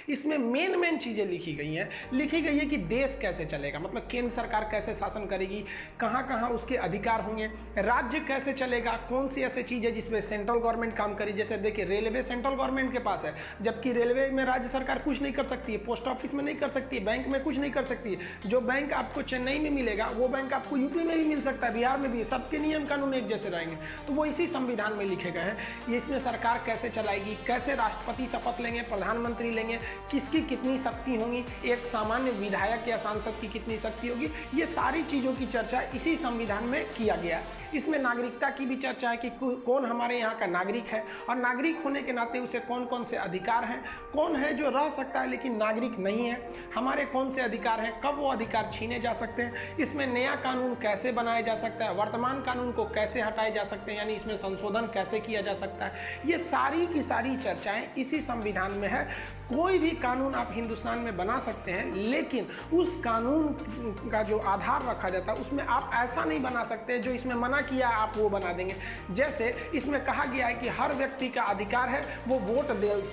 इसमें मेन चीज़ें लिखी गई हैं। लिखी गई है कि देश कैसे चलेगा, मतलब केंद्र सरकार कैसे शासन करेगी, कहाँ कहाँ उसके अधिकार होंगे, राज्य कैसे चलेगा, कौन सी ऐसी चीज़ है जिसमें सेंट्रल गवर्नमेंट काम करे। जैसे देखिए रेलवे सेंट्रल गवर्नमेंट के पास है, जबकि रेलवे में राज्य सरकार कुछ नहीं कर सकती है, पोस्ट ऑफिस में नहीं कर सकती है, बैंक में कुछ नहीं कर सकती है। जो बैंक आपको चेन्नई में मिलेगा वो बैंक आपको यूपी में भी मिल सकता है, बिहार में भी। सबके नियम कानून एक जैसे रहेंगे, तो वो इसी संविधान में लिखे गए हैं। ये इसमें सरकार कैसे चलाएगी, कैसे राष्ट्रपति शपथ लेंगे, प्रधानमंत्री लेंगे, किसकी कितनी शक्ति होंगी, एक सामान्य विधायक या सांसद की कितनी शक्ति होगी, ये सारी चीज़ों की चर्चा इसी संविधान में किया गया है। इसमें नागरिकता की भी चर्चा है कि कौन हमारे यहाँ का नागरिक है और नागरिक होने के नाते उसे कौन कौन से अधिकार हैं, कौन है जो रह सकता है लेकिन नागरिक नहीं है, हमारे कौन से अधिकार हैं, कब वो अधिकार छीने जा सकते हैं, इसमें नया कानून कैसे बनाया जा सकता है, वर्तमान कानून को कैसे हटाए जा सकते हैं, यानी इसमें संशोधन कैसे किया जा सकता है। ये सारी की सारी चर्चाएं इसी संविधान में है। कोई भी कानून आप हिंदुस्तान में बना सकते हैं, लेकिन उस कानून का जो आधार रखा जाता है उसमें आप ऐसा नहीं बना सकते जो इसमें मना किया आप वो बना देंगे। जैसे इसमें कहा गया है कि हर व्यक्ति का अधिकार है वो वोट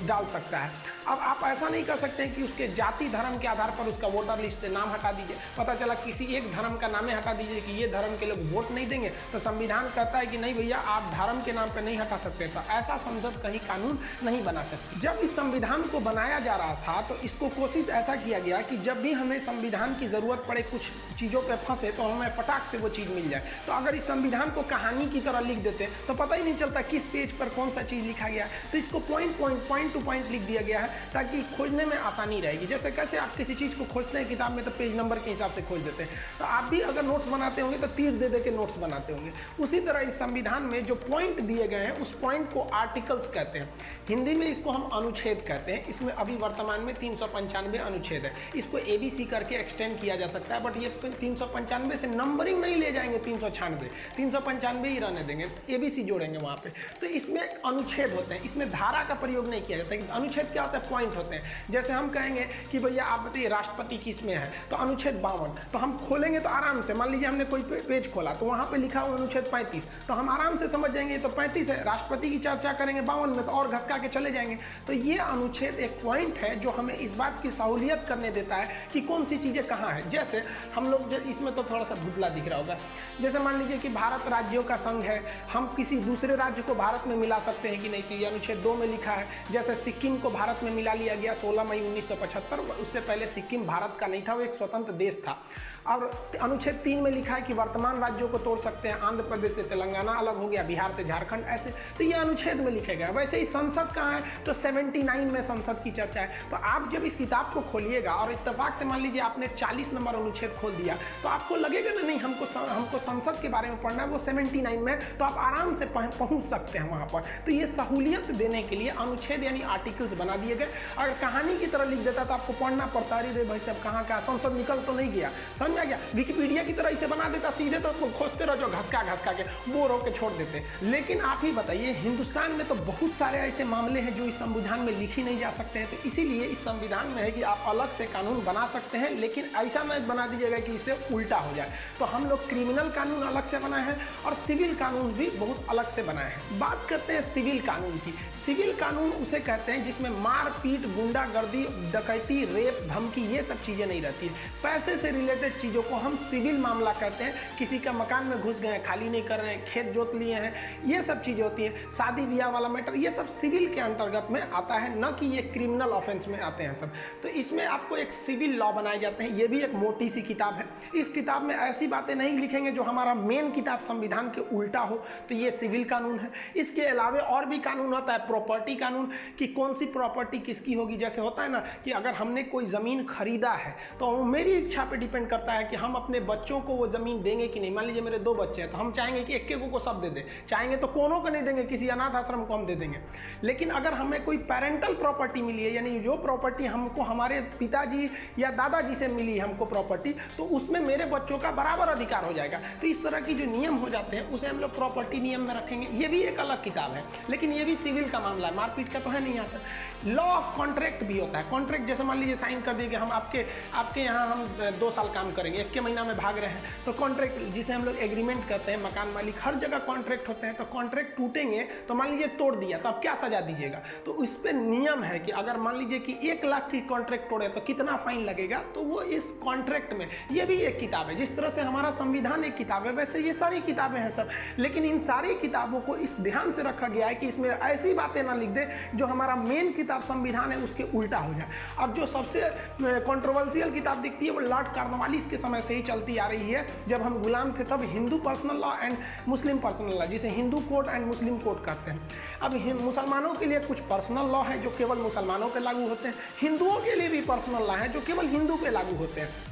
डाल सकता है। अब आप ऐसा नहीं कर सकते कि उसके जाति धर्म के आधार पर उसका वोटर लिस्ट से नाम हटा दीजिए। पता चला किसी एक धर्म का नाम हटा दीजिए कि ये धर्म के लोग वोट नहीं देंगे, तो संविधान कहता है कि नहीं भैया आप धर्म के नाम पर नहीं हटा सकते। तो ऐसा संसद कहीं कानून नहीं बना सकती। जब इस संविधान को बनाया जा रहा था तो इसको कोशिश ऐसा किया गया कि जब भी हमें संविधान की जरूरत पड़े, कुछ चीज़ों पर फंसे, तो हमें फटाक से वो चीज़ मिल जाए। तो अगर इस संविधान को कहानी की तरह लिख देते तो पता ही नहीं चलता किस पेज पर कौन सा चीज़ लिखा गया है। तो इसको पॉइंट टू पॉइंट लिख दिया गया है ताकि खोजने में आसानी रहेगी। जैसे कैसे आप किसी चीज़ को खोजते हैं किताब में तो पेज नंबर के हिसाब से खोज देते हैं, तो आप भी अगर नोट्स बनाते होंगे तो तीर दे दे के नोट्स बनाते होंगे। उसी तरह इस संविधान में जो पॉइंट दिए गए हैं उस पॉइंट को आर्टिकल्स कहते हैं, हिंदी में इसको हम अनुच्छेद कहते हैं। इसमें अभी वर्तमान में 395 अनुच्छेद है। इसको ABC करके एक्सटेंड किया जा सकता है, बट ये 395 से नंबरिंग नहीं ले जाएंगे, 395 ही रहने देंगे, ABC जोड़ेंगे वहाँ पे। तो इसमें अनुच्छेद होते हैं, इसमें धारा का प्रयोग नहीं किया जाता। अनुच्छेद क्या होता है? पॉइंट होते हैं। जैसे हम कहेंगे कि भैया आप बताइए राष्ट्रपति किस में है, तो अनुच्छेद 52। तो हम खोलेंगे तो आराम से, मान लीजिए हमने कोई पेज खोला तो वहाँ पे लिखा हुआ अनुच्छेद 35, तो हम आराम से समझ जाएंगे तो 35 है। राष्ट्रपति की चर्चा करेंगे 52 में तो और घसका के चले जाएंगे। तो ये अनुच्छेद एक पॉइंट है जो हमें इस बात की सहूलियत करने देता है कि कौन सी चीज़ें कहाँ है। जैसे हम लोग इसमें तो थोड़ा सा धुंधला दिख रहा होगा, जैसे मान लीजिए कि भारत राज्यों का संघ है, हम किसी दूसरे राज्य को भारत में मिला सकते हैं कि नहीं, तो ये अनुच्छेद 2 में लिखा है। जैसे सिक्किम को भारत में मिला लिया गया 16 मई 1975, उससे पहले सिक्किम भारत का नहीं था, वो एक स्वतंत्र देश था। और अनुच्छेद 3 में लिखा है कि वर्तमान राज्यों को तोड़ सकते हैं, आंध्र प्रदेश से तेलंगाना अलग हो गया, बिहार से झारखंड, ऐसे। तो ये अनुच्छेद में लिखे गया। वैसे ही संसद कहाँ है, तो 79 में संसद की चर्चा है। तो आप जब इस किताब को खोलिएगा और इत्तेफाक से मान लीजिए आपने 40 नंबर अनुच्छेद खोल दिया, तो आपको लगेगा ना नहीं हमको संसद के बारे में पढ़ना है, वो 79 में, तो आप आराम से पहुंच सकते हैं वहां पर। तो ये सहूलियत देने के लिए अनुच्छेद यानी आर्टिकल्स बना दिए गए। अगर कहानी की तरह लिख देता तो आपको पढ़ना पड़ता, अरे भाई साहब कहाँ का संसद निकल तो नहीं गया, समझ आ गया। विकिपीडिया की तरह इसे बना देता सीधे, तो खोजते रहो जो घसका के बोर होकर छोड़ देते। लेकिन आप ही बताइए, हिंदुस्तान में तो बहुत सारे ऐसे मामले हैं जो इस संविधान में लिख ही नहीं जा सकते हैं। तो इसीलिए इस संविधान में है कि आप अलग से कानून बना सकते हैं, लेकिन ऐसा मत बना दीजिएगा कि इससे उल्टा हो जाए। तो हम लोग क्रिमिनल कानून अलग से बनाए हैं और सिविल कानून भी बहुत अलग से बनाए हैं। बात करते हैं सिविल कानून की। सिविल कानून उसे कहते हैं जिसमें मारपीट, गुंडागर्दी, डकैती, रेप, धमकी, ये सब चीज़ें नहीं रहती है। पैसे से रिलेटेड चीज़ों को हम सिविल मामला कहते हैं। किसी का मकान में घुस गए, खाली नहीं कर रहे हैं, खेत जोत लिए हैं, ये सब चीज़ें होती हैं। शादी ब्याह वाला मैटर, ये सब सिविल के अंतर्गत में आता है, न कि ये क्रिमिनल ऑफेंस में आते हैं सब। तो इसमें आपको एक सिविल लॉ बनाए जाते हैं। ये भी एक मोटी सी किताब है। इस किताब में ऐसी बातें नहीं लिखेंगे जो हमारा मेन किताब संविधान के उल्टा हो, तो ये सिविल कानून है। इसके अलावा और भी कानून होता है, प्रॉपर्टी कानून, कि कौन सी प्रॉपर्टी किसकी होगी। जैसे होता है ना कि अगर हमने कोई ज़मीन खरीदा है तो मेरी इच्छा पे डिपेंड करता है कि हम अपने बच्चों को वो ज़मीन देंगे कि नहीं। मान लीजिए मेरे 2 बच्चे हैं तो हम चाहेंगे कि एक को सब दे दें, चाहेंगे तो कोनों को नहीं देंगे, किसी अनाथ आश्रम को हम दे देंगे। लेकिन अगर हमें कोई पेरेंटल प्रॉपर्टी मिली है, यानी जो प्रॉपर्टी हमको हमारे पिताजी या दादाजी से मिली है हमको प्रॉपर्टी, तो उसमें मेरे बच्चों का बराबर अधिकार हो जाएगा। तो इस तरह की जो नियम हो जाते हैं उसे हम लोग प्रॉपर्टी नियम में रखेंगे। ये भी एक अलग किताब है, लेकिन ये भी सिविल का मामला है, मारपीट का तो है नहीं यहाँ पर। लॉ ऑफ कॉन्ट्रैक्ट भी होता है। कॉन्ट्रैक्ट जैसे मान लीजिए साइन कर दिए कि हम आपके यहाँ हम 2 साल काम करेंगे, 1 के महीना में भाग रहे हैं, तो कॉन्ट्रैक्ट जिसे हम लोग एग्रीमेंट करते हैं, मकान मालिक हर जगह कॉन्ट्रैक्ट होते हैं। तो कॉन्ट्रैक्ट टूटेंगे तो मान लीजिए तोड़ दिया तो अब क्या सजा दीजिएगा? तो इस पर नियम है कि अगर मान लीजिए कि 1 लाख की कॉन्ट्रैक्ट तोड़े तो कितना फाइन लगेगा, तो वो इस कॉन्ट्रैक्ट में, ये भी एक किताब है। जिस तरह से हमारा संविधान एक किताब है, वैसे ये सारी किताबें हैं सब, लेकिन इन सारी किताबों को इस ध्यान से रखा गया है कि इसमें ऐसी बातें ना लिख दे जो हमारा मेन किताब संविधान है उसके उल्टा हो जाए। अब जो सबसे कंट्रोवर्शियल किताब दिखती है वो लॉर्ड कॉर्नवालिस के समय से ही चलती आ रही है। जब हम गुलाम थे तब Hindu personal law and Muslim personal law, जिसे Hindu code and Muslim code कहते हैं। अब मुसलमानों के लिए कुछ पर्सनल लॉ है जो केवल मुसलमानों पे लागू होते हैं, हिंदुओं के लिए भी पर्सनल लॉ है जो केवल हिंदू पे लागू होते हैं।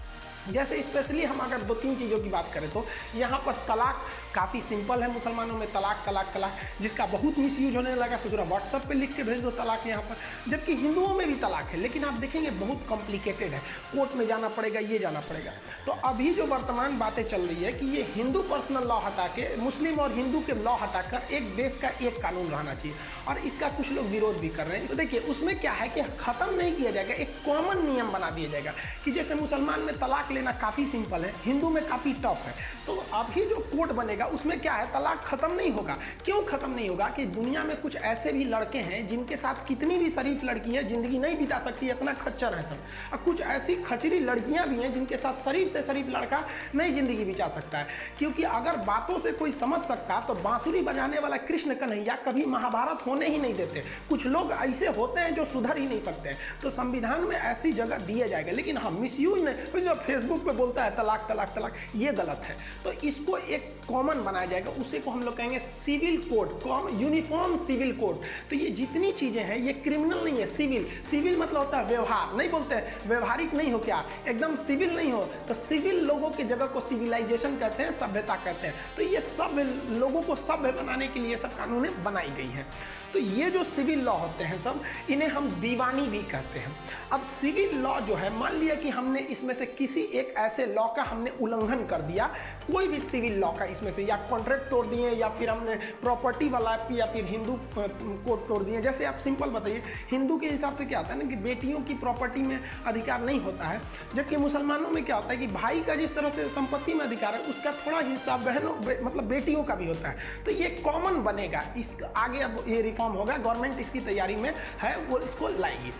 जैसे स्पेशली हम अगर 2-3 चीज़ों की बात करें तो यहाँ पर तलाक काफ़ी सिंपल है। मुसलमानों में तलाक तलाक तलाक, जिसका बहुत मिसयूज होने लगा, सोच रहा व्हाट्सएप पे लिख के भेज दो तलाक यहाँ पर, जबकि हिंदुओं में भी तलाक है, लेकिन आप देखेंगे बहुत कॉम्प्लिकेटेड है, कोर्ट में जाना पड़ेगा, ये जाना पड़ेगा। तो अभी जो वर्तमान बातें चल रही है कि ये हिंदू पर्सनल लॉ हटा के मुस्लिम और हिंदू के लॉ हटाकर एक देश का एक कानून रहना चाहिए, और इसका कुछ लोग विरोध भी कर रहे हैं। तो देखिए उसमें क्या है कि ख़त्म नहीं किया जाएगा, एक कॉमन नियम बना दिया जाएगा कि जैसे मुसलमान में तलाक लेना काफ़ी सिंपल है, हिंदू में काफ़ी टफ है। तो अभी जो कोड बनेगा उसमें क्या है, तलाक खत्म नहीं होगा। क्यों खत्म नहीं होगा कि दुनिया में कुछ ऐसे भी लड़के हैं जिनके साथ कितनी भी शरीफ लड़की है जिंदगी नहीं बिता सकती, इतना खच्चर है सब, और कुछ ऐसी खचरी लड़कियां भी हैं जिनके साथ शरीफ से शरीफ लड़का नहीं जिंदगी बिता सकता है। क्योंकि अगर बातों से कोई समझ सकता तो बांसुरी बजाने वाला कृष्ण कन्हैया कभी महाभारत होने ही नहीं देते। कुछ लोग ऐसे होते हैं जो सुधर ही नहीं सकते हैं। तो संविधान में ऐसी जगह दिया जाएगा, लेकिन हम मिसयूज नहीं, जो फेसबुक पे बोलता है तलाक तलाक तलाक, ये गलत है। तो इसको एक कॉमन बनाया जाएगा, उसी को हम लोग कहेंगे civil code, uniform civil code. तो ये जितनी चीजें हैं ये क्रिमिनल नहीं है, सिविल। सिविल मतलब होता है व्यवहार, नहीं बोलते व्यवहारिक नहीं हो क्या, एकदम सिविल नहीं हो। तो सिविल लोगों की जगह को सिविलाइजेशन कहते हैं, सभ्यता कहते हैं। तो ये सब लोगों को सभ्य बनाने के लिए सब कानूनें बनाई गई हैं। तो ये जो सिविल लॉ होते हैं सब, इन्हें हम दीवानी भी कहते हैं। अब सिविल लॉ जो है, मान लिया कि हमने इसमें से किसी एक ऐसे लॉ का हमने उल्लंघन कर दिया, कोई भी सिविल लॉ का इसमें से, या कॉन्ट्रैक्ट तोड़ दिए, या फिर हमने प्रॉपर्टी वाला या फिर हिंदू कोड तोड़ दिए। जैसे आप सिंपल बताइए, हिंदू के हिसाब से क्या होता है ना कि बेटियों की प्रॉपर्टी में अधिकार नहीं होता है, जबकि मुसलमानों में क्या होता है कि भाई का जिस तरह से संपत्ति में अधिकार है उसका थोड़ा हिस्सा बहनों मतलब बेटियों का भी होता है। तो ये कॉमन बनेगा, इस आगे अब ये रिफॉर्म होगा, गवर्नमेंट इसकी तैयारी में है, वो इसको लाएगी।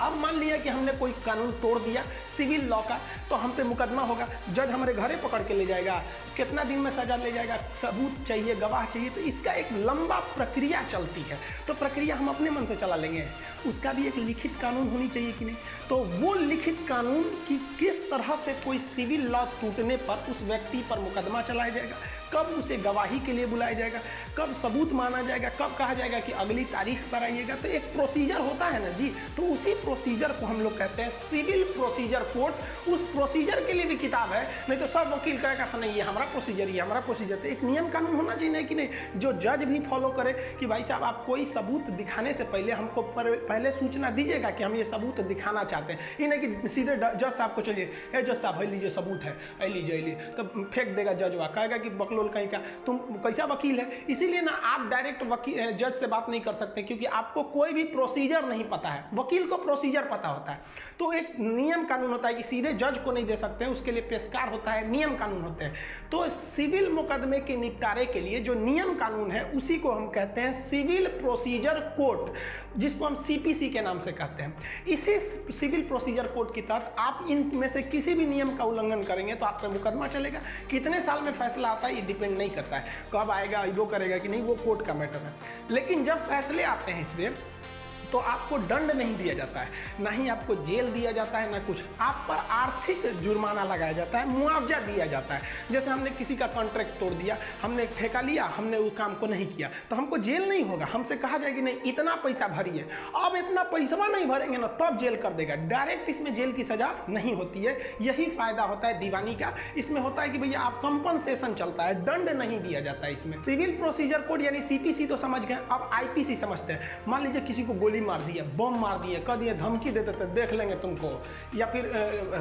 अब मान लिया कि हमने कोई कानून तोड़ दिया सिविल लॉ का, तो हम पे मुकदमा होगा, जज हमारे घरे पकड़ के ले जाएगा, कितना दिन में सजा ले जाएगा, सबूत चाहिए, गवाह चाहिए। तो इसका एक लंबा प्रक्रिया चलती है। तो प्रक्रिया हम अपने मन से चला लेंगे, उसका भी एक लिखित कानून होनी चाहिए कि नहीं। तो वो लिखित कानून की किस तरह से कोई सिविल लॉ टूटने पर उस व्यक्ति पर मुकदमा चलाया जाएगा, कब उसे गवाही के लिए बुलाया जाएगा, कब सबूत माना जाएगा, कब कहा जाएगा कि अगली तारीख पर आइएगा। तो एक प्रोसीजर होता है ना जी, तो उसी प्रोसीजर को हम लोग कहते हैं सिविल प्रोसीजर कोड। उस प्रोसीजर के लिए भी किताब है, नहीं तो सब वकील कहेगा नहीं ये हमारा प्रोसीजर, ये हमारा प्रोसीजर। तो एक नियम कानून होना चाहिए कि नहीं, जो जज भी फॉलो करे कि भाई साहब आप कोई सबूत दिखाने से पहले हमको पहले सूचना दीजिएगा कि हम ये सबूत दिखाना चाहते हैं। ये नहीं कि सीधे जज साहब को चलिए, जज साहब लीजिए सबूत है, लीजिए, तो फेंक देगा जज, कहेगा कि बकलोल कहीं का, तुम कैसा वकील है। इसीलिए ना आप डायरेक्ट वकील जज से बात नहीं कर सकते, क्योंकि आपको कोई भी प्रोसीजर नहीं पता है, वकील को प्रोसीजर पता होता है। तो एक नियम कानून होता है कि सीधे जज को नहीं दे सकते हैं, उसके लिए पेशकार होता है, नियम कानून होते हैं। तो सिविल मुकदमे के निपटारे के लिए जो नियम कानून है उसी को हम कहते हैं सिविल प्रोसीजर कोड, जिसको हम सीपीसी के नाम से कहते हैं। इसी सिविल प्रोसीजर कोड के तहत आप इनमें से किसी भी नियम का उल्लंघन करेंगे तो आप पे मुकदमा चलेगा। कितने साल में फैसला आता है ये डिपेंड नहीं करता है, कब आएगा वो करेगा कि नहीं, वो कोर्ट का मैटर है। लेकिन जब फैसले आते हैं इसमें तो आपको दंड नहीं दिया जाता है, ना ही आपको जेल दिया जाता है, ना कुछ। आप पर आर्थिक जुर्माना लगाया जाता है, मुआवजा दिया जाता है। जैसे हमने किसी का कॉन्ट्रैक्ट तोड़ दिया, हमने ठेका लिया, हमने उस काम को नहीं किया, तो हमको जेल नहीं होगा, हमसे कहा जाएगा नहीं इतना पैसा भरिए। अब इतना पैसा नहीं भरेंगे ना तब जेल कर देगा, डायरेक्ट इसमें जेल की सजा नहीं होती है। यही फायदा होता है दीवानी का। इसमें होता है कि भैया आप कंपनसेशन चलता है, दंड नहीं दिया जाता है इसमें। सिविल प्रोसीजर कोड यानी सीपीसी तो समझ गए, अब आईपीसी समझते हैं। मान लीजिए किसी को गोली गोली मार दी है, बम मार दिए, कह दिए धमकी दे देते देख लेंगे तुमको, या फिर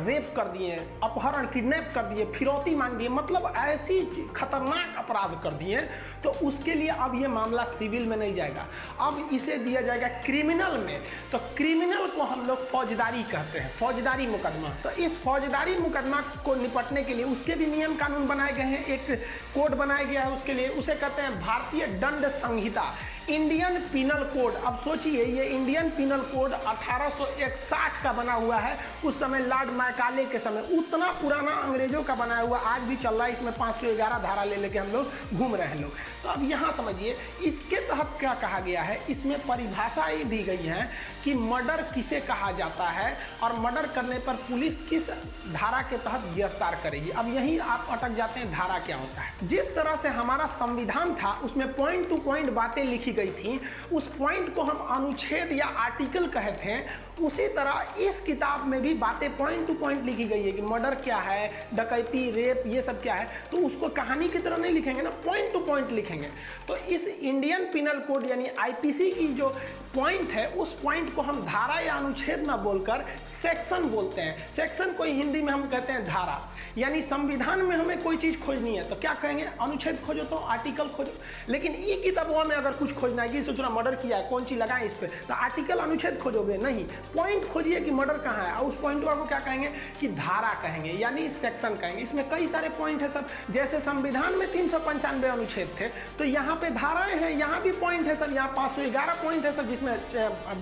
रेप कर दिए, अपहरण किडनैप कर दिए, फिरौती मांग दिए, मतलब ऐसी खतरनाक अपराध कर दिए, तो उसके लिए अब ये मामला सिविल में नहीं जाएगा, अब इसे दिया जाएगा क्रिमिनल में। तो क्रिमिनल को हम लोग फौजदारी कहते हैं, फौजदारी मुकदमा। तो इस फौजदारी मुकदमा को निपटने के लिए उसके भी नियम कानून बनाए गए हैं, एक कोड बनाया गया है उसके लिए, उसे कहते हैं भारतीय दंड संहिता, इंडियन पिनल कोड। अब सोचिए ये इंडियन पिनल कोड 1861 का बना हुआ है, उस समय लॉर्ड मैकाले के समय, उतना पुराना अंग्रेजों का बनाया हुआ आज भी चल रहा है, इसमें 511 धारा ले लेके हम लोग घूम रहे हैं लोग। तो अब यहाँ समझिए इसके तहत क्या कहा गया है, इसमें परिभाषा ये दी गई है कि मर्डर किसे कहा जाता है और मर्डर करने पर पुलिस किस धारा के तहत गिरफ्तार करेगी। अब यही आप अटक जाते हैं, धारा क्या होता है। जिस तरह से हमारा संविधान था उसमें पॉइंट टू पॉइंट बातें लिखी गई थी, उस पॉइंट को हम अनुच्छेद या आर्टिकल कहते हैं, उसी तरह इस किताब में भी बातें पॉइंट टू पॉइंट लिखी गई है कि मर्डर क्या है, डकैती, रेप, ये सब क्या है। तो उसको कहानी की तरह नहीं लिखेंगे ना, पॉइंट टू पॉइंट लिखेंगे। तो इस इंडियन पिनल कोड यानी आईपीसी की जो पॉइंट है, उस पॉइंट को हम धारा या अनुच्छेद ना बोलकर सेक्शन बोलते हैं। सेक्शन को हिंदी में हम कहते हैं धारा। यानी संविधान में हमें कोई चीज खोजनी है तो क्या कहेंगे, अनुच्छेद खोजो, तो आर्टिकल खोजो। लेकिन ये किताबों में अगर कुछ खोजना है कि सोचना मर्डर किया है, कौन चीज लगाए इस पे, तो आर्टिकल अनुच्छेद खोजोगे नहीं, पॉइंट खोजिए कि मर्डर कहाँ है, और उस पॉइंट को क्या कहेंगे कि धारा कहेंगे, यानी सेक्शन कहेंगे। इसमें कई सारे पॉइंट है सब, जैसे संविधान में 395 अनुच्छेद थे, तो यहाँ पे धाराएं हैं, यहाँ भी पॉइंट है सर, यहाँ 511 पॉइंट है सर, जिसमें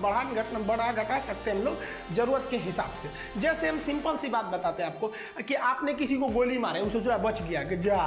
बढ़ा घटा सकते हैं हम लोग जरूरत के हिसाब से। जैसे हम सिंपल सी बात बताते हैं आपको कि आपने किसी को गोली मारे, उसे जो बच गया कि जा,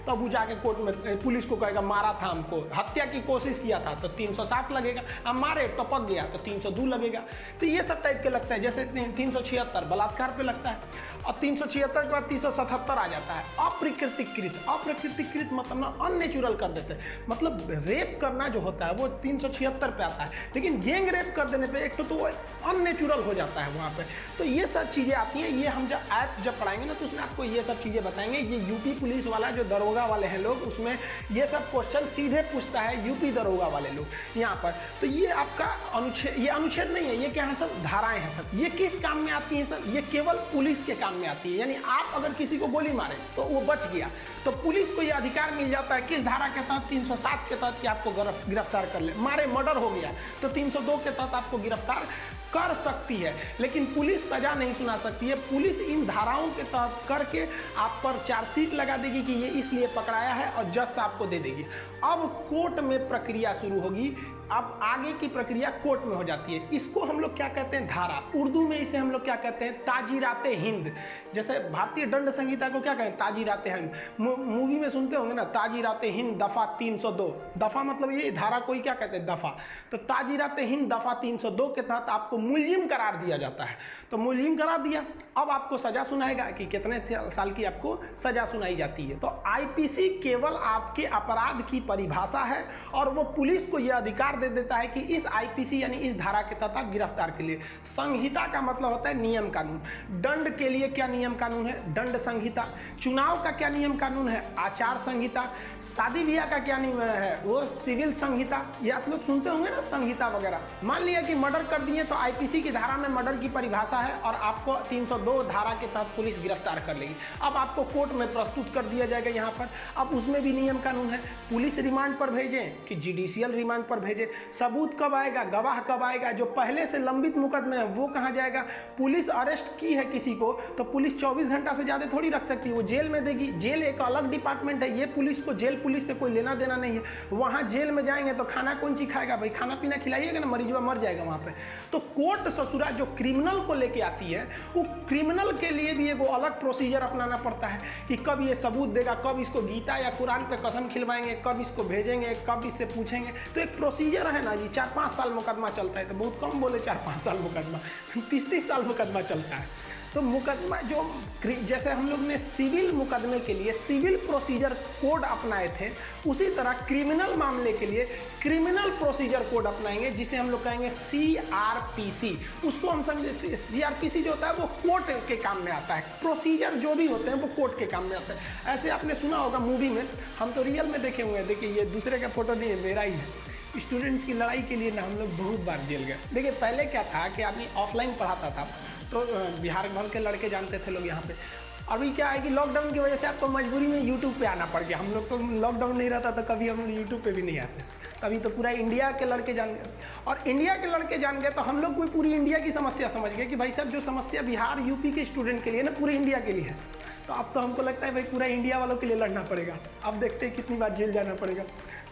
तब वो जाके कोर्ट में पुलिस को कहेगा मारा था हमको, हत्या की कोशिश किया था तो 307 लगेगा, अब मारे तो पक गया तो 302 लगेगा। तो ये सब टाइप के लगता है। जैसे 376 बलात्कार पे लगता है, और 376 के बाद 377 आ जाता है अप्रकृतिकृत। अप्रकृतिकृत मतलब ना अननेचुरल कर देते हैं, मतलब रेप करना जो होता है वो 376 पे आता है, लेकिन गैंग रेप कर देने पे एक तो अननेचुरल हो जाता है वहाँ पे। तो ये सब चीज़ें आती हैं, ये हम जब पढ़ाएंगे ना तो उसमें आपको ये सब चीज़ें बताएंगे। ये यूपी पुलिस वाला जो दरोगा वाले हैं लोग, उसमें ये सब क्वेश्चन सीधे पूछता है यूपी दरोगा वाले लोग यहाँ पर। तो ये आपका अनुच्छेद, ये अनुच्छेद नहीं है, ये क्या है सर, धाराएं हैं सर। ये किस काम में आती हैं सर, ये केवल पुलिस के काम में आती है। यानी आप अगर किसी को गोली मारे तो वो बच गया, तो पुलिस को ये अधिकार मिल जाता है किस धारा के तहत, 307 के तहत कि आपको गिरफ्तार कर ले। मारे मर्डर हो गया तो 302 के तहत आपको गिरफ्तार कर सकती है, लेकिन पुलिस सजा नहीं सुना सकती है। पुलिस इन धाराओं के तहत करके आप पर चार्जशीट लगा देगी कि ये इसलिए पकड़ाया है और जज साहब को दे देगी। अब कोर्ट में प्रक्रिया शुरू होगी, अब आगे की प्रक्रिया कोर्ट में हो जाती है। इसको हम लोग क्या कहते हैं, धारा। उर्दू में इसे हम लोग क्या कहते हैं, ताजीराते हिंद। जैसे भारतीय दंड संहिता को क्या कहते हैं, ताजीराते हिंद। मूवी में सुनते होंगे ना, ताजीराते हिंद दफा 302। दफा मतलब ये, धारा को ही क्या कहते हैं, दफा। तो ताजीराते हिंद दफा 302 के तहत आपको मुलजिम करार दिया जाता है। तो मुलजिम करार दिया, अब आपको सजा सुनाएगा कि कितने साल की आपको सजा सुनाई जाती है। तो आईपीसी केवल आपके अपराध की परिभाषा है और वो पुलिस को यह अधिकार दे देता है कि इस आईपीसी यानी इस धारा के तहत आप गिरफ्तार के लिए। संहिता का मतलब होता है नियम कानून। दंड के लिए क्या नियम कानून है, दंड संहिता। चुनाव का क्या नियम कानून है, आचार संहिता। शादी ब्याह का क्या नियम है, वो सिविल संहिता। ये आप लोग सुनते होंगे ना, संहिता वगैरह। मान लिया कि मर्डर कर दिए तो आईपीसी की धारा में मर्डर की परिभाषा है और आपको 302 धारा के तहत पुलिस गिरफ्तार कर लेगी। अब आपको कोर्ट में प्रस्तुत कर दिया जाएगा यहाँ पर। अब उसमें भी नियम कानून है, पुलिस रिमांड पर भेजें कि जुडिशियल रिमांड पर भेजें, सबूत कब आएगा, गवाह कब आएगा, जो पहले से लंबित मुकदमे है वो कहाँ जाएगा। पुलिस अरेस्ट की है किसी को तो पुलिस 24 घंटा से ज़्यादा थोड़ी रख सकती है, वो जेल में देगी। जेल एक अलग डिपार्टमेंट है, ये पुलिस को, जेल पुलिस से कोई लेना देना नहीं है। वहाँ जेल में जाएंगे तो खाना कौन सी खाएगा भाई, खाना पीना खिलाइएगा ना, मरीजवा मर जाएगा वहाँ पे। तो कोर्ट ससुरा जो क्रिमिनल को लेके आती है, वो क्रिमिनल के लिए भी एक अलग प्रोसीजर अपनाना पड़ता है कि कब ये सबूत देगा, कब इसको गीता या कुरान पे कसम खिलवाएंगे, कब इसको भेजेंगे, कब इससे पूछेंगे। तो एक प्रोसीजर है ना जी। 4-5 साल मुकदमा चलता है, तो बहुत कम बोले 4-5 साल मुकदमा, 30-30 साल मुकदमा चलता है। तो मुकदमा जो, जैसे हम लोग ने सिविल मुकदमे के लिए सिविल प्रोसीजर कोड अपनाए थे, उसी तरह क्रिमिनल मामले के लिए क्रिमिनल प्रोसीजर कोड अपनाएंगे, जिसे हम लोग कहेंगे CRPC। उसको हम समझे, CRPC जो होता है वो कोर्ट के काम में आता है। प्रोसीजर जो भी होते हैं वो कोर्ट के काम में आते हैं। ऐसे आपने सुना होगा मूवी में, हम तो रियल में देखे हुए हैं। देखिए ये दूसरे का फोटो नहीं है, मेरा ही है। स्टूडेंट्स की लड़ाई के लिए ना हम लोग बहुत बार जेल गए। देखिए पहले क्या था कि आदमी ऑफलाइन पढ़ाता था, तो बिहार भर के लड़के जानते थे लोग यहाँ पे। अभी क्या है कि लॉकडाउन की वजह से आपको मजबूरी में यूट्यूब पे आना पड़ गया। हम लोग तो लॉकडाउन नहीं रहता तो कभी हम यूट्यूब पे भी नहीं आते, तभी तो पूरा इंडिया के लड़के जान गए। और इंडिया के लड़के जान गए तो हम लोग कोई पूरी इंडिया की समस्या समझ गए कि भाई साहब जो समस्या बिहार यूपी के स्टूडेंट के लिए ना पूरे इंडिया के लिए है, तो अब तो हमको लगता है भाई पूरा इंडिया वालों के लिए लड़ना पड़ेगा। अब देखते हैं कितनी बार जेल जाना पड़ेगा।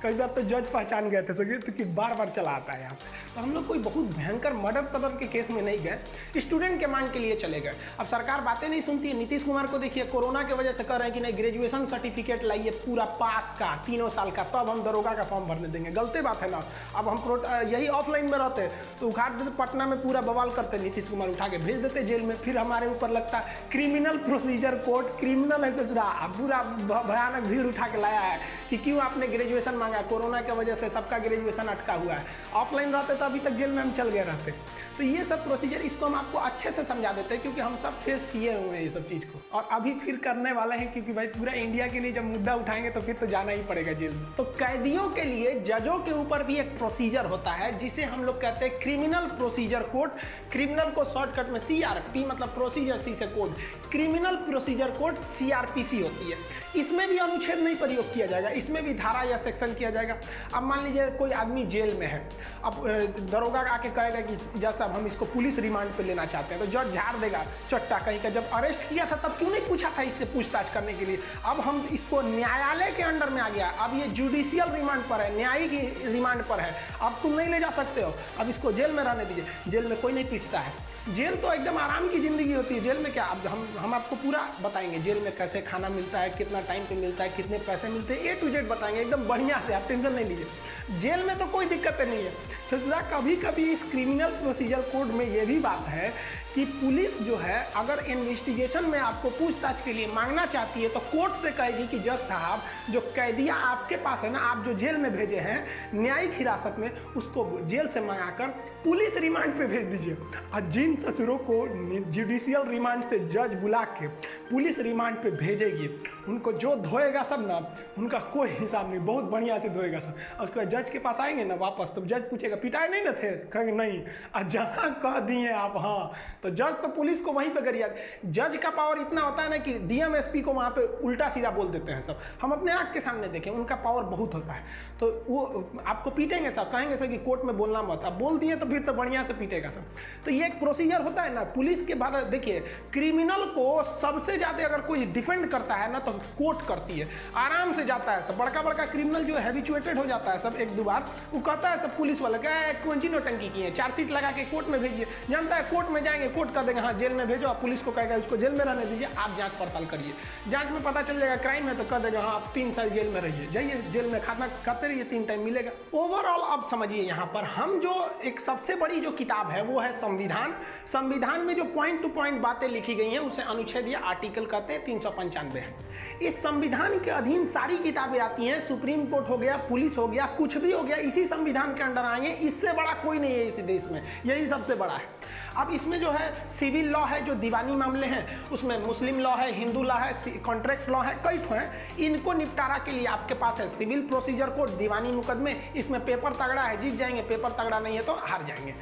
कई बार तो जज पहचान गए थे सके तो कि बार बार चला आता है यहाँ पे। तो हम लोग कोई बहुत भयंकर मर्डर के केस में नहीं गए, स्टूडेंट के मांग के लिए चले गए। अब सरकार बातें नहीं सुनती है। नीतीश कुमार को देखिए कोरोना की वजह से कह रहे हैं कि नहीं ग्रेजुएशन सर्टिफिकेट लाइए पूरा पास का 3 साल का, तब हम दरोगा का फॉर्म भरने देंगे। गलती बात है ना। अब हम यही ऑफलाइन में रहते तो उखाड़ देते, पटना में पूरा बवाल करते, नीतीश कुमार उठा के भेज देते जेल में, फिर हमारे ऊपर लगता क्रिमिनल प्रोसीजर कोड, क्रिमिनल ऐसे पूरा भयानक भीड़ उठा के लाया है कि क्यों आपने ग्रेजुएशन मांगा। कोरोना की वजह से सबका ग्रेजुएशन अटका हुआ है। ऑफलाइन रहते तो अभी तक जेल में हम चल गए रहते। तो ये सब प्रोसीजर, इसको हम आपको अच्छे से समझा देते हैं क्योंकि हम सब फेस किए हुए हैं ये सब चीज़ को, और अभी फिर करने वाले हैं क्योंकि भाई पूरा इंडिया के लिए जब मुद्दा उठाएंगे तो फिर तो जाना ही पड़ेगा जेल में। तो कैदियों के लिए जजों के ऊपर भी एक प्रोसीजर होता है जिसे हम लोग कहते हैं क्रिमिनल प्रोसीजर कोड। क्रिमिनल को शॉर्टकट में CRP मतलब प्रोसीजर, सी से code, criminal procedure code CRPC होती है। इसमें भी अनुच्छेद नहीं प्रयोग किया जाएगा, इसमें भी धारा या सेक्शन किया जाएगा। अब मान लीजिए कोई आदमी जेल में है, अब दरोगा आके कहेगा कि जज साहब हम इसको पुलिस रिमांड पे लेना चाहते हैं, तो जज झाड़ देगा चट्टा कहीं का, जब अरेस्ट किया था तब क्यों नहीं पूछा था इससे पूछताछ करने के लिए। अब हम इसको न्यायालय के अंडर में आ गया, अब ये जुडिशियल रिमांड पर है, न्यायिक रिमांड पर है, अब तुम नहीं ले जा सकते हो, अब इसको जेल में रहने दीजिए। जेल में कोई नहीं पीटता है, जेल तो एकदम आराम की जिंदगी होती है। जेल में क्या, अब हम आपको पूरा बताएंगे जेल में कैसे खाना मिलता है, कितना टाइम पे मिलता है, कितने पैसे मिलते हैं, A to Z बताएंगे एकदम बढ़िया से, आप टेंशन नहीं लीजिए। जेल में तो कोई दिक्कत नहीं है। सजा कभी कभी इस क्रिमिनल प्रोसीजर कोड में ये भी बात है कि पुलिस जो है अगर इन्वेस्टिगेशन में आपको पूछताछ के लिए मांगना चाहती है तो कोर्ट से कहेगी कि जज साहब जो कैदियां आपके पास है ना, आप जो जेल में भेजे हैं न्यायिक हिरासत में, उसको जेल से मंगाकर पुलिस रिमांड पे भेज दीजिए। और जिन ससुरों को जुडिशियल रिमांड से जज बुला के पुलिस रिमांड पे भेजेगी, उनको जो धोएगा सब ना, उनका कोई हिसाब नहीं, बहुत बढ़िया से धोएगा सब। और उसके बाद जज के पास आएंगे ना वापस, तो जज पूछेगा पिटाए नहीं ना थे, कहेंगे नहीं, और जहाँ कह दिए आप हाँ, तो जज तो पुलिस को वहीं पे करिए। जज का पावर इतना होता है ना कि DM SP को वहाँ पे उल्टा सीधा बोल देते हैं सब। हम अपने आँख के सामने देखें, उनका पावर बहुत होता है। तो वो आपको पीटेंगे सब, कहेंगे सर कि कोर्ट में बोलना मत, अब बोल दिए तो फिर तो बढ़िया से पीटेगा सब। तो ये एक प्रोसीजर होता है ना पुलिस के बाद। देखिए क्रिमिनल को सबसे ज़्यादा अगर कोई डिफेंड करता है ना तो कोर्ट करती है, आराम से जाता है सब। बड़का बड़का क्रिमिनल जो हैबिचुएटेड हो जाता है सब एक दो बार, वो कहता है सब पुलिस वाला क्या कौन सी नौटंकी की है, चार्जशीट लगा के कोर्ट में भेजिए। जानता है कोर्ट में जाएंगे, कोर्ट कर देंगे हाँ जेल में भेजो, आप पुलिस को कहेगा उसको जेल में रहने दीजिए, आप जांच पड़ताल करिए। जांच में पता चल जाएगा क्राइम है तो कह देगा हाँ आप 3 साल जेल में रहिए, जाइए जेल में खाना खाते रहिए, 3 टाइम मिलेगा। ओवरऑल अब समझिए यहाँ पर हम जो एक सबसे बड़ी जो किताब है वो है संविधान। संविधान में जो पॉइंट टू पॉइंट बातें लिखी गई हैं उसे अनुच्छेद या आर्टिकल कहते हैं, 395 है। इस संविधान के अधीन सारी किताबें आती हैं, सुप्रीम कोर्ट हो गया, पुलिस हो गया, कुछ भी हो गया इसी संविधान के अंडर आएंगे। इससे बड़ा कोई नहीं है इस देश में, यही सबसे बड़ा है। अब इसमें जो है सिविल लॉ है, जो दीवानी मामले हैं, उसमें मुस्लिम लॉ है, हिंदू लॉ है, कॉन्ट्रैक्ट लॉ है, कई ठो हैं। इनको निपटारा के लिए आपके पास है सिविल प्रोसीजर कोड, दीवानी मुकदमे, इसमें पेपर तगड़ा है जीत जाएंगे, पेपर तगड़ा नहीं है तो हार जाएंगे।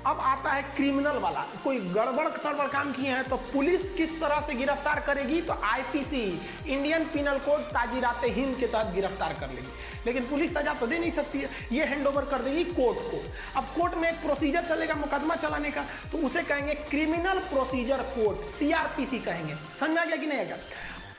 अब आता है क्रिमिनल वाला, कोई गड़बड़ सड़बड़ काम किए हैं तो पुलिस किस तरह से गिरफ्तार करेगी, तो IPC इंडियन पिनल कोड ताजीरात हिंद के तहत गिरफ्तार कर लेगी। लेकिन पुलिस सजा तो दे नहीं सकती है, ये हैंडओवर कर देगी कोर्ट को। अब कोर्ट में एक प्रोसीजर चलेगा मुकदमा चलाने का, तो उसे कहेंगे क्रिमिनल प्रोसीजर कोड, CRPC कहेंगे। समझा गया कि नहीं आएगा?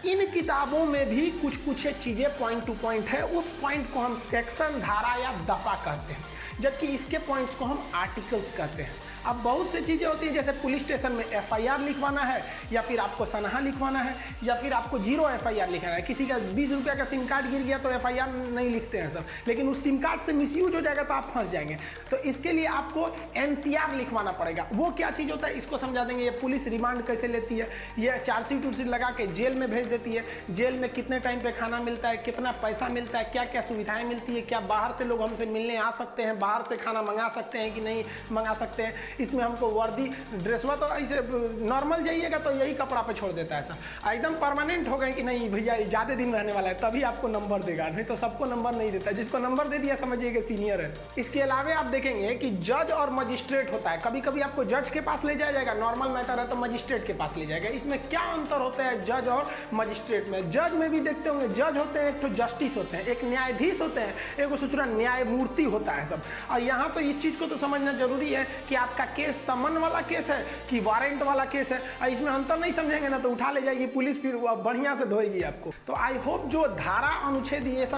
इन किताबों में भी कुछ कुछ चीजें पॉइंट टू पॉइंट है, उस पॉइंट को हम सेक्शन, धारा या दफा कहते हैं, जबकि इसके पॉइंट्स को हम आर्टिकल्स कहते हैं। अब बहुत सी चीज़ें होती हैं जैसे पुलिस स्टेशन में FIR लिखवाना है, या फिर आपको सनहा लिखवाना है, या फिर आपको 0 FIR लिखना है। किसी का 20 रुपये का सिम कार्ड गिर गया तो FIR नहीं लिखते हैं सब, लेकिन उस सिम कार्ड से मिसयूज हो जाएगा तो आप फंस जाएंगे। तो इसके लिए आपको NCR लिखवाना पड़ेगा। वो क्या चीज़ होता है इसको समझा देंगे। ये पुलिस रिमांड कैसे लेती है, ये चार्जशीट उर्सीट लगा के जेल में भेज देती है, जेल में कितने टाइम पे खाना मिलता है, कितना पैसा मिलता है, क्या क्या सुविधाएं मिलती है, क्या बाहर से लोग हमसे मिलने आ सकते हैं, बाहर से खाना मंगा सकते हैं कि नहीं मंगा सकते हैं, इसमें हमको वर्दी ड्रेसवा तो ऐसे नॉर्मल जाइएगा तो यही कपड़ा पे छोड़ देता है सर, एकदम परमानेंट हो गए कि नहीं भैया ज़्यादा दिन रहने वाला है तभी आपको नंबर देगा, नहीं तो सबको नंबर नहीं देता, जिसको नंबर दे दिया समझिए कि सीनियर है। इसके अलावा आप देखेंगे कि जज और मजिस्ट्रेट होता है, कभी कभी आपको जज के पास ले जाया जाएगा, नॉर्मल मैटर है तो मजिस्ट्रेट के पास ले जाएगा। इसमें क्या अंतर होता है जज और मजिस्ट्रेट में? जज में भी देखते होंगे जज होते हैं, एक तो जस्टिस होते हैं, एक न्यायाधीश होते हैं, एक दूसरा न्यायमूर्ति होता है सब। और यहाँ तो इस चीज को तो समझना जरूरी है कि आपका केस समन वाला केस है कि वारंट वाला केस है, और इसमें अंतर नहीं समझेंगे ना तो उठा ले जाएगी पुलिस, फिर बढ़िया से धोएगी आपको। तो आई होप जो धारा अनुच्छेद ये सब